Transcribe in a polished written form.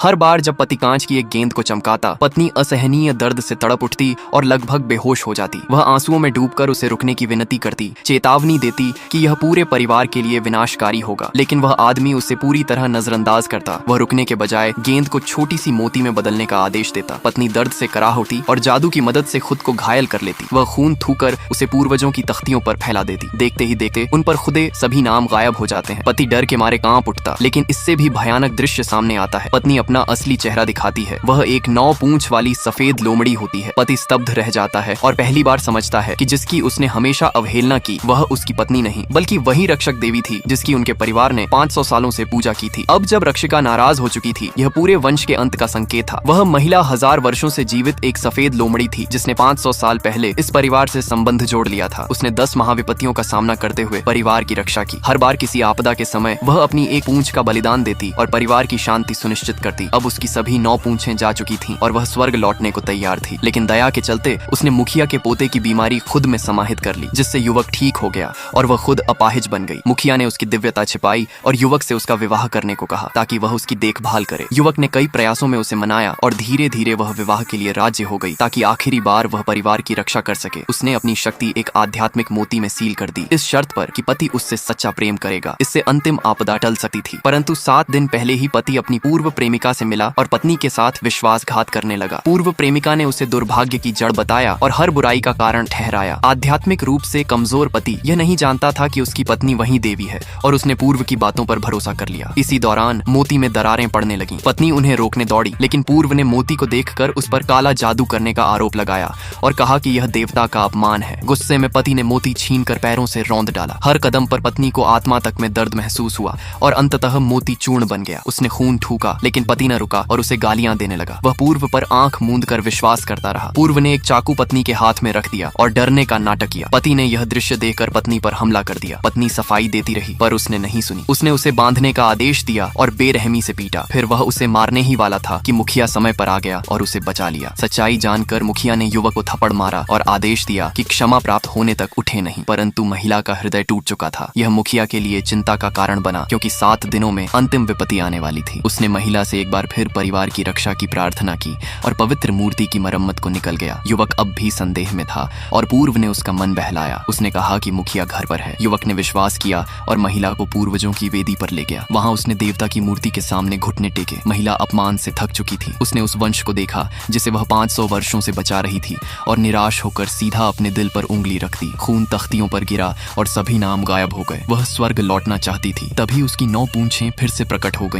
हर बार जब पति कांच की एक गेंद को चमकाता, पत्नी असहनीय दर्द से तड़प उठती और लगभग बेहोश हो जाती। वह आंसुओं में डूबकर उसे रुकने की विनती करती, चेतावनी देती कि यह पूरे परिवार के लिए विनाशकारी होगा, लेकिन वह आदमी उसे पूरी तरह नजरअंदाज करता। वह रुकने के बजाय गेंद को छोटी सी मोती में बदलने का आदेश देता। पत्नी दर्द से कराह उठी और जादू की मदद से खुद को घायल कर लेती। वह खून थूकर उसे पूर्वजों की तख्तियों पर फैला देती। देखते ही देखते उन पर खुदे सभी नाम गायब हो जाते हैं। पति डर के मारे कांप उठता, लेकिन इससे भी भयानक दृश्य सामने आता है। पत्नी अपना असली चेहरा दिखाती है। वह एक 9 पूंछ वाली सफेद लोमड़ी होती है। पति स्तब्ध रह जाता है और पहली बार समझता है कि जिसकी उसने हमेशा अवहेलना की वह उसकी पत्नी नहीं बल्कि वही रक्षक देवी थी जिसकी उनके परिवार ने 500 सालों से पूजा की थी। अब जब रक्षिका नाराज हो चुकी थी, यह पूरे वंश के अंत का संकेत था। वह महिला 1000 वर्षों से जीवित एक सफेद लोमड़ी थी जिसने 500 साल पहले इस परिवार से संबंध जोड़ लिया था। उसने 10 महाविपत्तियों का सामना करते हुए परिवार की रक्षा की। हर बार किसी आपदा के समय वह अपनी एक पूंछ का बलिदान देती और परिवार की शांति सुनिश्चित करती। अब उसकी सभी 9 पूंछें जा चुकी थीं और वह स्वर्ग लौटने को तैयार थी, लेकिन दया के चलते उसने मुखिया के पोते की बीमारी खुद में समाहित कर ली, जिससे युवक ठीक हो गया और वह खुद अपाहिज बन गई। मुखिया ने उसकी दिव्यता छिपाई और युवक से उसका विवाह करने को कहा ताकि वह उसकी देखभाल करे। युवक ने कई प्रयासों में उसे मनाया और धीरे धीरे वह विवाह के लिए राज्य हो गई ताकि आखिरी बार वह परिवार की रक्षा कर सके। उसने अपनी शक्ति एक आध्यात्मिक मोती में सील कर दी, इस शर्त पर कि पति उससे सच्चा प्रेम करेगा। इससे अंतिम आपदा टल सकती थी, परंतु 7 दिन पहले ही पति अपनी पूर्व प्रेमिका से मिला और पत्नी के साथ विश्वासघात करने लगा। पूर्व प्रेमिका ने उसे दुर्भाग्य की जड़ बताया और हर बुराई का कारण ठहराया। आध्यात्मिक रूप से कमजोर पति यह नहीं जानता था कि उसकी पत्नी वही देवी है और उसने पूर्व की बातों पर भरोसा कर लिया। इसी दौरान मोती में दरारें पड़ने लगीं। पत्नी उन्हें रोकने दौड़ी, लेकिन पूर्व ने मोती को देखकर उस पर काला जादू करने का आरोप लगाया और कहा कि यह देवता का अपमान है। गुस्से में पति ने मोती छीनकर पैरों से रौंद डाला। हर कदम पर पत्नी को आत्मा तक में दर्द महसूस हुआ और अंततः मोती चूर्ण बन गया। उसने खून थूका, लेकिन पति न रुका और उसे गालियां देने लगा। वह पूर्व पर आंख मूंद कर विश्वास करता रहा। पूर्व ने एक चाकू पत्नी के हाथ में रख दिया और डरने का नाटक किया। पति ने यह दृश्य देखकर पत्नी पर हमला कर दिया। पत्नी सफाई देती रही पर उसने नहीं सुनी। उसने उसे बांधने का आदेश दिया और बेरहमी से पीटा। फिर वह उसे मारने ही वाला था कि मुखिया समय पर आ गया और उसे बचा लिया। सच्चाई जानकर मुखिया ने युवक को थप्पड़ मारा और आदेश दिया कि क्षमा प्राप्त होने तक उठे नहीं, परंतु महिला का हृदय टूट चुका था। यह मुखिया के लिए चिंता का कारण बना क्योंकि 7 दिनों में अंतिम विपत्ति आने वाली थी। उसने महिला से एक बार फिर परिवार की रक्षा की प्रार्थना की और पवित्र मूर्ति की मरम्मत को निकल गया। युवक अब भी संदेह में था और पूर्व ने उसका मन बहलाया। उसने कहा कि मुखिया घर पर है। युवक ने विश्वास किया और महिला को पूर्वजों की वेदी पर ले गया। वहां उसने देवता की मूर्ति के सामने घुटने टेके। महिला अपमान से थक चुकी थी। उसने उस वंश को देखा जिसे वह 500 वर्षों से बचा रही थी और निराश होकर सीधा अपने दिल पर उंगली रख दी। खून तख्तियों पर गिरा और सभी नाम गायब हो गए। वह स्वर्ग लौटना चाहती थी, तभी उसकी 9 पूंछें फिर से प्रकट हो गई।